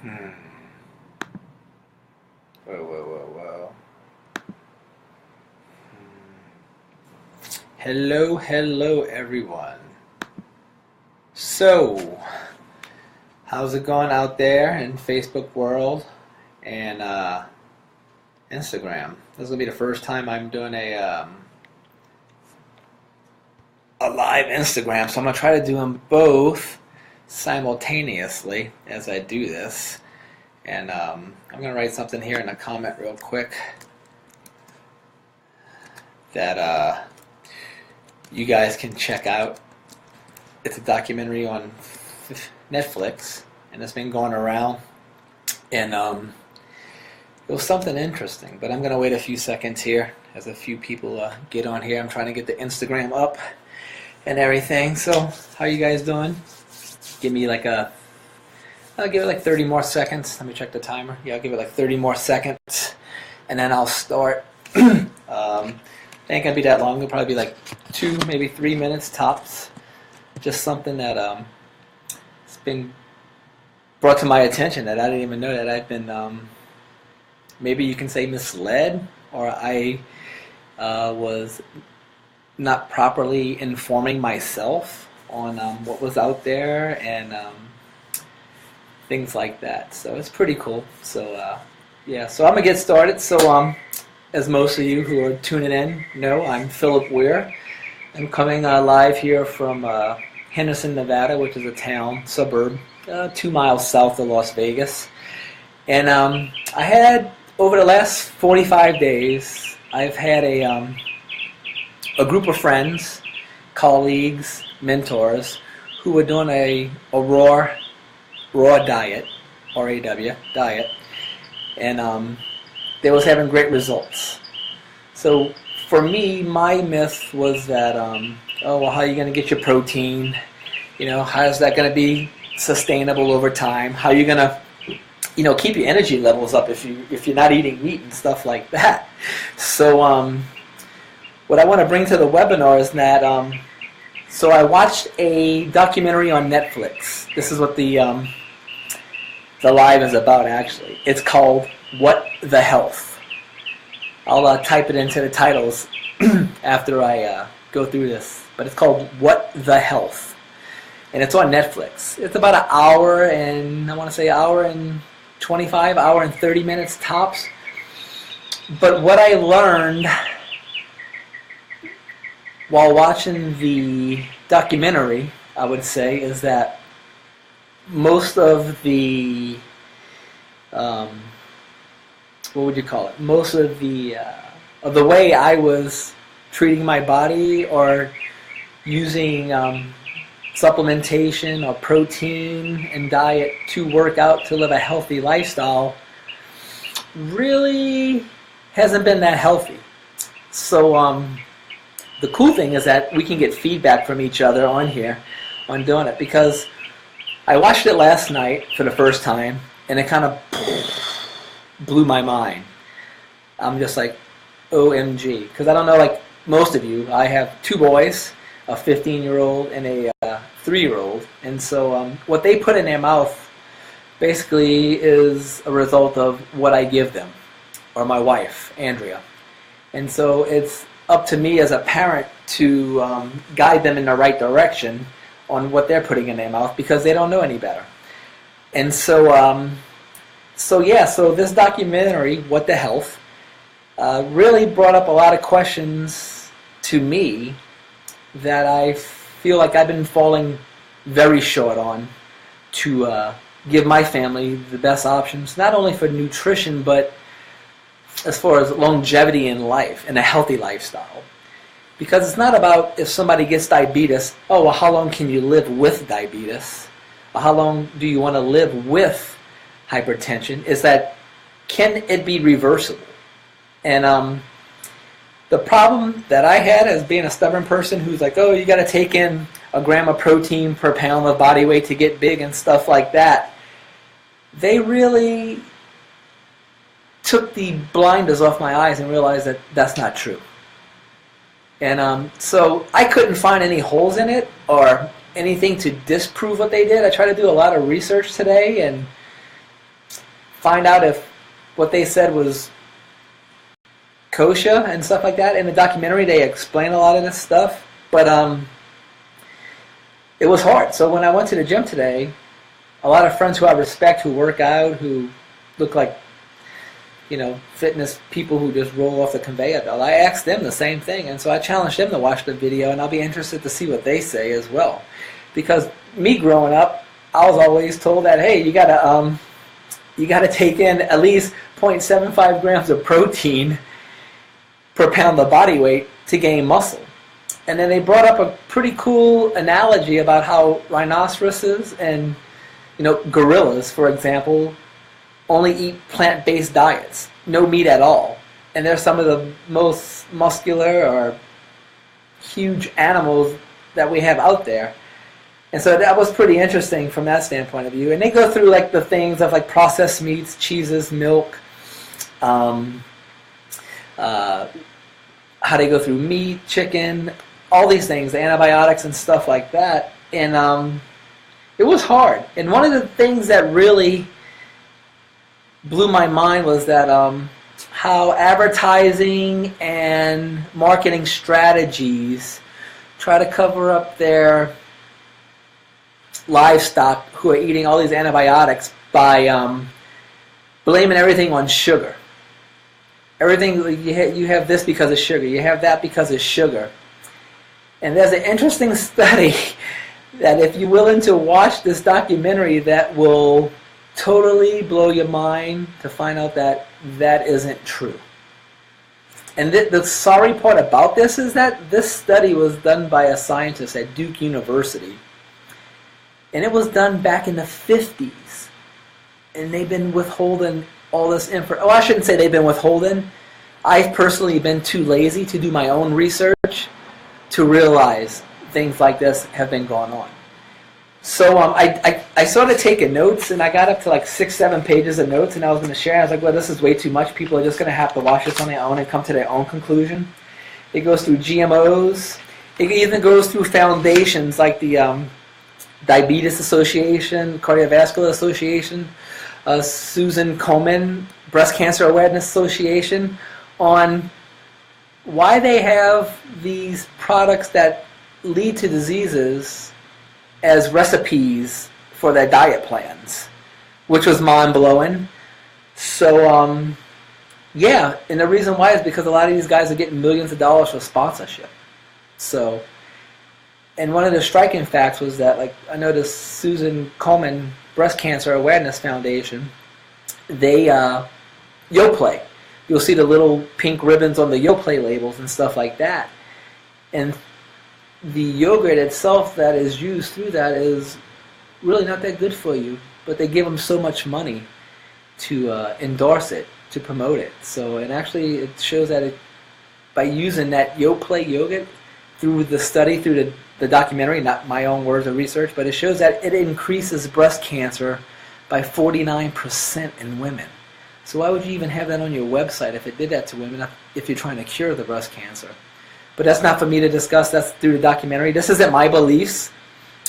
Hmm. Whoa. Hello, everyone. So, how's it going out there in Facebook world and Instagram? This is gonna be the first time I'm doing a live Instagram, so I'm gonna try to do them both simultaneously as I do this. And I'm gonna write something here in a comment real quick that you guys can check out. It's a documentary on Netflix, and it's been going around, and it was something interesting. But I'm going to wait a few seconds here as a few people get on here. I'm trying to get the Instagram up and everything. So, how you guys doing? I'll give it like 30 more seconds. Let me check the timer. Yeah, I'll give it like 30 more seconds, and then I'll start. It ain't gonna be that long. It'll probably be like 2, maybe 3 minutes tops. Just something that it's been brought to my attention that I didn't even know that I've been maybe you can say misled, or I was not properly informing myself on what was out there and things like that. So it's pretty cool. So yeah, so I'm gonna get started. So as most of you who are tuning in know, I'm Philip Weir. I'm coming live here from Henderson, Nevada, which is a suburb, 2 miles south of Las Vegas. And I had, over the last 45 days, I've had a group of friends, colleagues, mentors, who were doing a raw diet, R-A-W, diet, and they was having great results. So for me, my myth was that, oh, well, how are you going to get your protein? You know, how is that going to be sustainable over time? How are you going to, keep your energy levels up if you're not eating meat and stuff like that? So what I want to bring to the webinar is that, so I watched a documentary on Netflix. This is what the live is about, actually. It's called What the Health. I'll type it into the titles after I go through this. But it's called What the Health. And it's on Netflix. It's about an hour and, I want to say hour and 25, hour and 30 minutes tops. But what I learned while watching the documentary, I would say, is that most of the what would you call it? Most of the way I was treating my body or using supplementation or protein and diet to work out to live a healthy lifestyle really hasn't been that healthy. So the cool thing is that we can get feedback from each other on here on doing it, because I watched it last night for the first time and it kind of blew my mind. I'm just like, OMG. Because I don't know, like most of you, I have 2 boys, a 15-year-old and a 3-year-old. And so what they put in their mouth basically is a result of what I give them, or my wife, Andrea. And so it's up to me as a parent to guide them in the right direction on what they're putting in their mouth, because they don't know any better. And so so this documentary, What the Health, really brought up a lot of questions to me that I feel like I've been falling very short on to give my family the best options, not only for nutrition, but as far as longevity in life and a healthy lifestyle. Because it's not about if somebody gets diabetes, oh, well, how long can you live with diabetes? Or how long do you want to live with hypertension? Is that, can it be reversible? And the problem that I had as being a stubborn person who's like, oh, you got to take in a gram of protein per pound of body weight to get big and stuff like that, they really took the blinders off my eyes and realized that that's not true. And so I couldn't find any holes in it or anything to disprove what they did. I tried to do a lot of research today, and find out if what they said was kosher and stuff like that. In the documentary, they explain a lot of this stuff, but it was hard. So when I went to the gym today, a lot of friends who I respect, who work out, who look like, fitness people who just roll off the conveyor belt, I asked them the same thing, and so I challenged them to watch the video, and I'll be interested to see what they say as well. Because me growing up, I was always told that, hey, you gotta take in at least 0.75 grams of protein per pound of body weight to gain muscle. And then they brought up a pretty cool analogy about how rhinoceroses and gorillas, for example, only eat plant-based diets, no meat at all. And they're some of the most muscular or huge animals that we have out there. And so that was pretty interesting from that standpoint of view. And they go through like the things of like processed meats, cheeses, milk, how they go through meat, chicken, all these things, the antibiotics and stuff like that. And it was hard. And one of the things that really blew my mind was that how advertising and marketing strategies try to cover up their livestock who are eating all these antibiotics by blaming everything on sugar. Everything, you have this because of sugar, you have that because of sugar. And there's an interesting study that if you're willing to watch this documentary, that will totally blow your mind to find out that that isn't true. And the sorry part about this is that this study was done by a scientist at Duke University. And it was done back in the 50s. And they've been withholding all this info. Oh, I shouldn't say they've been withholding. I've personally been too lazy to do my own research to realize things like this have been going on. So I started taking notes, and I got up to like 6-7 pages of notes, and I was going to share. I was like, well, this is way too much. People are just going to have to watch this on their own and come to their own conclusion. It goes through GMOs. It even goes through foundations like the Diabetes Association, Cardiovascular Association, Susan Komen, Breast Cancer Awareness Association, on why they have these products that lead to diseases as recipes for their diet plans, which was mind-blowing. So, yeah, and the reason why is because a lot of these guys are getting millions of dollars for sponsorship. So, and one of the striking facts was that, like, I know the Susan Komen Breast Cancer Awareness Foundation, they, Yoplait. You'll see the little pink ribbons on the Yoplait labels and stuff like that. And the yogurt itself that is used through that is really not that good for you, but they give them so much money to endorse it, to promote it. So, and actually it shows that by using that Yoplait yogurt through the study, through the documentary, not my own words of research, but it shows that it increases breast cancer by 49% in women. So why would you even have that on your website if it did that to women, if you're trying to cure the breast cancer? But that's not for me to discuss. That's through the documentary. This isn't my beliefs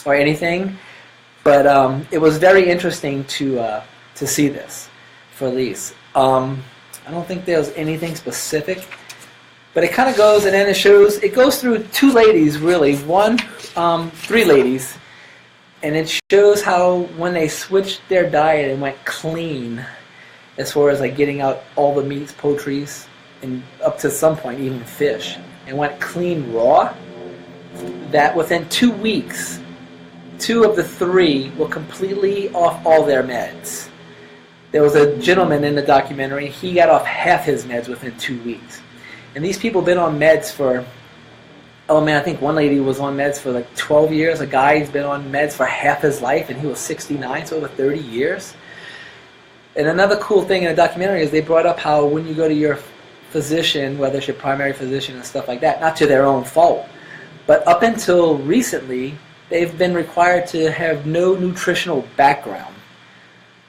or anything, but it was very interesting to see this for Elise. I don't think there's anything specific, but it kind of goes, and then it goes through two ladies, really. Three ladies, and it shows how when they switched their diet and went clean, as far as like getting out all the meats, poultries, and up to some point even fish, and went clean raw, that within 2 weeks, 2 of the 3 were completely off all their meds. There was a gentleman in the documentary, he got off half his meds within 2 weeks. And these people have been on meds for, oh man, I think one lady was on meds for like 12 years. A guy's been on meds for half his life, and he was 69, so over 30 years. And another cool thing in the documentary is they brought up how when you go to your physician, whether it's your primary physician and stuff like that, not to their own fault, but up until recently, they've been required to have no nutritional background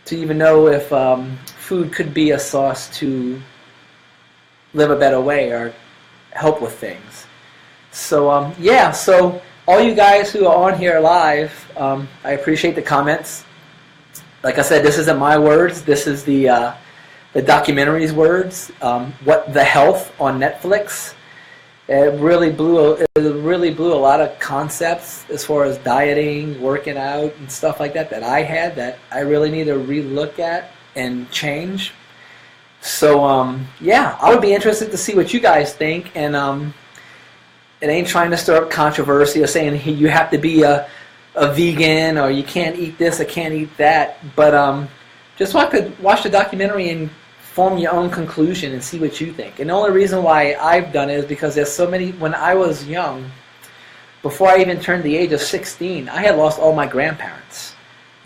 to even know if food could be a source to live a better way or help with things. So, yeah, so all you guys who are on here live, I appreciate the comments. like I said, this isn't my words. This is the documentary's words. What the Health on Netflix. It really blew a lot of concepts as far as dieting, working out, and stuff like that I had that I really need to relook at and change. So yeah, I would be interested to see what you guys think. And it ain't trying to stir up controversy or saying hey, you have to be a vegan or you can't eat this or can't eat that. But just watch the documentary and form your own conclusion and see what you think. And the only reason why I've done it is because there's so many. When I was young, before I even turned the age of 16, I had lost all my grandparents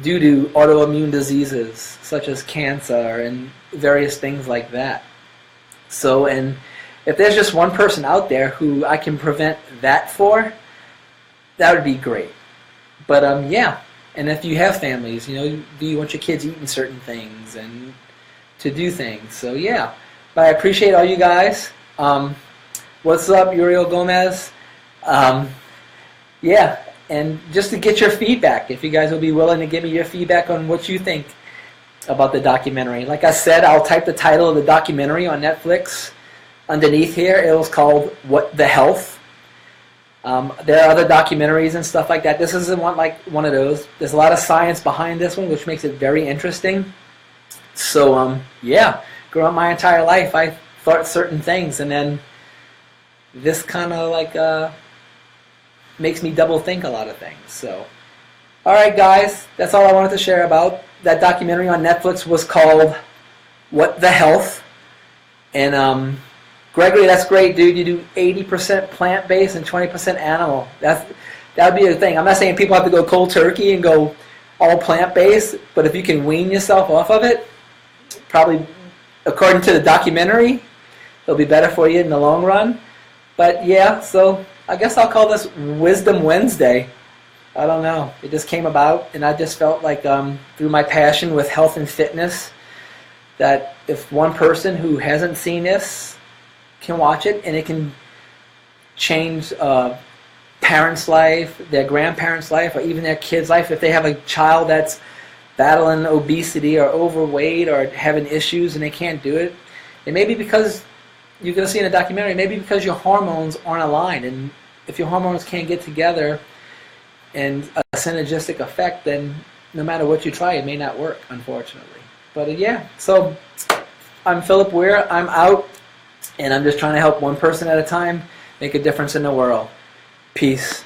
due to autoimmune diseases such as cancer and various things like that. So, and if there's just one person out there who I can prevent that for, that would be great. But yeah, and if you have families, do you want your kids eating certain things and to do things? So yeah, but I appreciate all you guys. What's up, Uriel Gomez? Yeah, and just to get your feedback, if you guys will be willing to give me your feedback on what you think about the documentary. Like I said, I'll type the title of the documentary on Netflix underneath here. It was called What the Health. There are other documentaries and stuff like that. This isn't one of those. There's a lot of science behind this one, which makes it very interesting. So, yeah, growing my entire life, I thought certain things, and then this kind of makes me double think a lot of things. So, all right, guys, that's all I wanted to share about. That documentary on Netflix was called What the Health. And Gregory, that's great, dude. You do 80% plant-based and 20% animal. That would be the thing. I'm not saying people have to go cold turkey and go all plant-based, but if you can wean yourself off of it, probably, according to the documentary, it'll be better for you in the long run. But yeah, so I guess I'll call this Wisdom Wednesday. I don't know. It just came about, and I just felt like through my passion with health and fitness, that if one person who hasn't seen this can watch it, and it can change parents' life, their grandparents' life, or even their kids' life, if they have a child that's battling obesity or overweight or having issues and they can't do it. It may be because, you're going to see in a documentary, maybe because your hormones aren't aligned. And if your hormones can't get together and a synergistic effect, then no matter what you try, it may not work, unfortunately. But yeah, so I'm Philip Weir. I'm out, and I'm just trying to help one person at a time make a difference in the world. Peace.